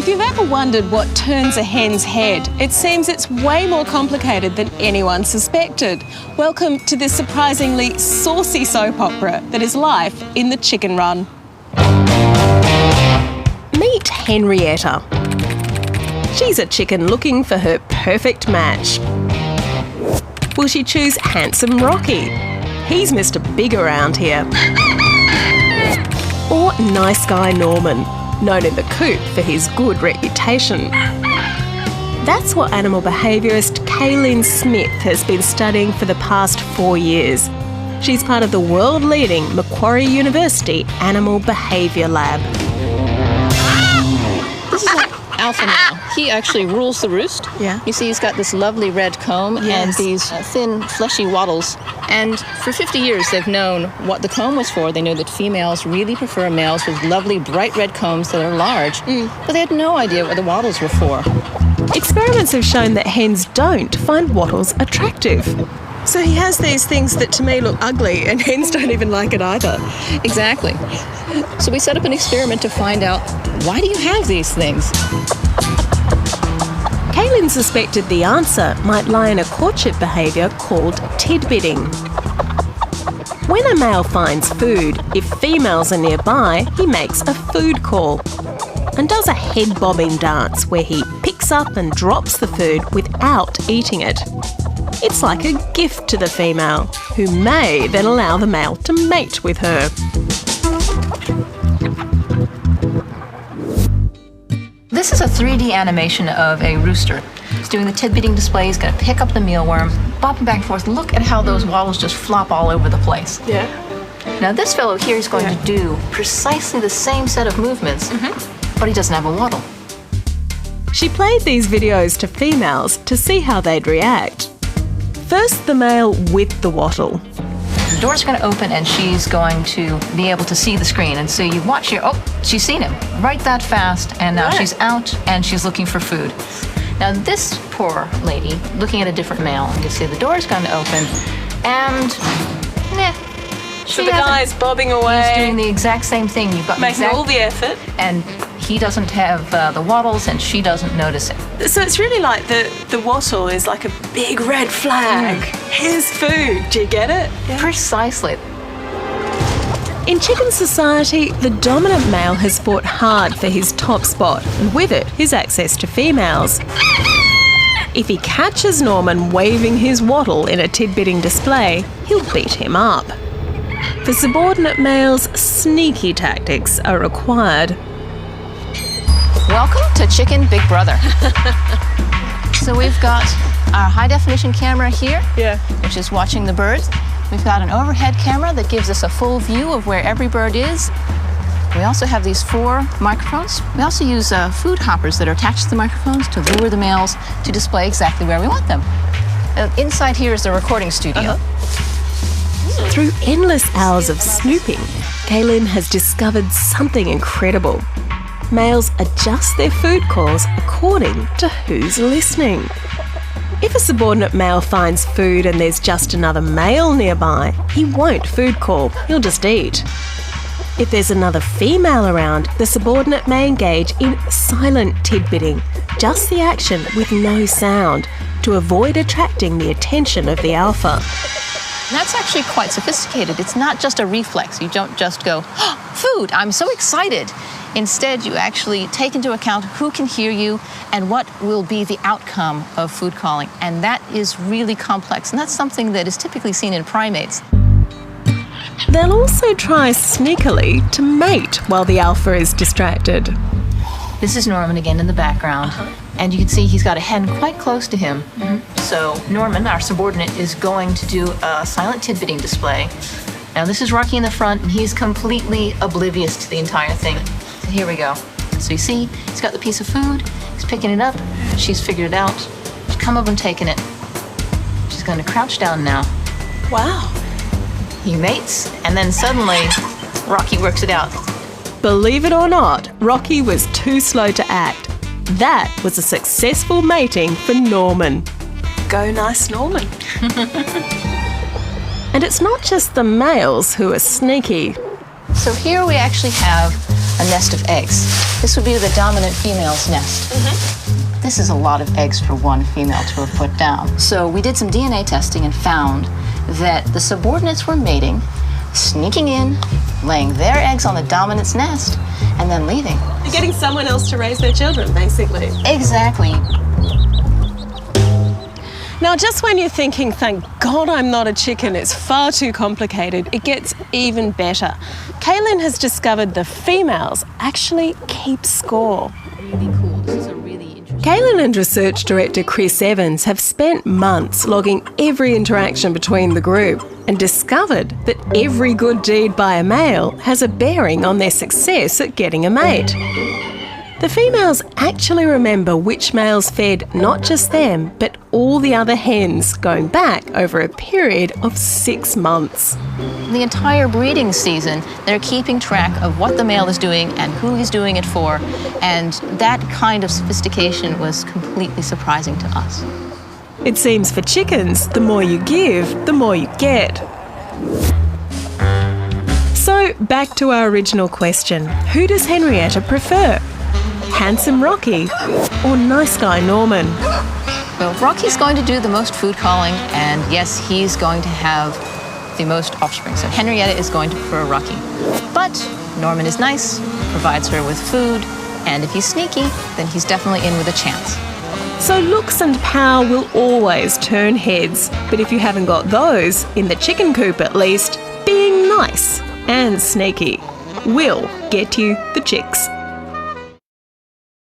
If you've ever wondered what turns a hen's head, it seems it's way more complicated than anyone suspected. Welcome to this surprisingly saucy soap opera that is life in the chicken run. Meet Henrietta. She's a chicken looking for her perfect match. Will she choose handsome Rocky? He's Mr. Big around here. Or nice guy Norman, known in the coop for his good reputation. That's what animal behaviourist Kaylin Smith has been studying for the past 4 years. She's part of the world-leading Macquarie University Animal Behaviour Lab. This is an alpha male. He actually rules the roost. Yeah. You see he's got this lovely red comb and these thin, fleshy wattles. And for 50 years, they've known what the comb was for. They knew that females really prefer males with lovely, bright red combs that are large. But they had no idea what the wattles were for. Experiments have shown that hens don't find wattles attractive. So he has these things that to me look ugly and hens don't even like it either. Exactly. So we set up an experiment to find out, why do you have these things? Kaylin suspected the answer might lie in a courtship behaviour called tidbitting. When a male finds food, if females are nearby, he makes a food call and does a head-bobbing dance where he picks up and drops the food without eating it. It's like a gift to the female, who may then allow the male to mate with her. This is a 3D animation of a rooster. He's doing the tidbitting display. He's going to pick up the mealworm, bopping back and forth. Look at how those wattles just flop all over the place. Yeah. Now this fellow here is going to do precisely the same set of movements, but he doesn't have a wattle. She played these videos to females to see how they'd react. First, the male with the wattle. The door's going to open and she's going to be able to see the screen. And so you watch here, oh, she's seen him right that fast, and now she's out and she's looking for food. Now this poor lady, looking at a different male, you can see the door's going to open and, So the guy's bobbing away. He's doing the exact same thing. You've got making all the effort. And he doesn't have the wattles and she doesn't notice it. So it's really like the wattle is like a big red flag. Here's food. Do you get it? Yeah. Precisely. In chicken society, the dominant male has fought hard for his top spot, and with it, his access to females. If he catches Norman waving his wattle in a tidbitting display, he'll beat him up. For subordinate males, sneaky tactics are required. Welcome to Chicken Big Brother. So we've got our high-definition camera here, which is watching the birds. We've got an overhead camera that gives us a full view of where every bird is. We also have these 4 microphones. We also use food hoppers that are attached to the microphones to lure the males to display exactly where we want them. Inside here is the recording studio. Through endless hours of snooping, Kaylin has discovered something incredible. Males adjust their food calls according to who's listening. If a subordinate male finds food and there's just another male nearby, he won't food call, he'll just eat. If there's another female around, the subordinate may engage in silent tidbitting, just the action with no sound, to avoid attracting the attention of the alpha. That's actually quite sophisticated. It's not just a reflex. You don't just go, oh, food, I'm so excited. Instead, you actually take into account who can hear you and what will be the outcome of food calling. And that is really complex. And that's something that is typically seen in primates. They'll also try sneakily to mate while the alpha is distracted. This is Norman again in the background. And you can see he's got a hen quite close to him. So Norman, our subordinate, is going to do a silent tidbitting display. Now this is Rocky in the front, and he's completely oblivious to the entire thing. So here we go. So you see, he's got the piece of food, he's picking it up, she's figured it out, she's come over and taken it. She's going to crouch down now. Wow. He mates, and then suddenly, Rocky works it out. Believe it or not, Rocky was too slow to act. That was a successful mating for Norman. Go nice Norman. And it's not just the males who are sneaky. So here we actually have a nest of eggs. This would be the dominant female's nest. This is a lot of eggs for one female to have put down. So we did some DNA testing and found that the subordinates were mating, sneaking in, laying their eggs on the dominant's nest, and then leaving. You're getting someone else to raise their children, basically. Exactly. Now, just when you're thinking, thank God I'm not a chicken, it's far too complicated, it gets even better. Kaylin has discovered the females actually keep score. Really cool. This is a really interesting... Kaylin and research director Chris Evans have spent months logging every interaction between the group and discovered that every good deed by a male has a bearing on their success at getting a mate. The females actually remember which males fed not just them, but all the other hens, going back over a period of 6 months. The entire breeding season, they're keeping track of what the male is doing and who he's doing it for, and that kind of sophistication was completely surprising to us. It seems for chickens, the more you give, the more you get. So, back to our original question. Who does Henrietta prefer? Handsome Rocky or nice guy Norman? Well, Rocky's going to do the most food calling, and yes, he's going to have the most offspring. So Henrietta is going to prefer Rocky. But Norman is nice, provides her with food, and if he's sneaky, then he's definitely in with a chance. So looks and power will always turn heads, but if you haven't got those, in the chicken coop at least, being nice and sneaky will get you the chicks.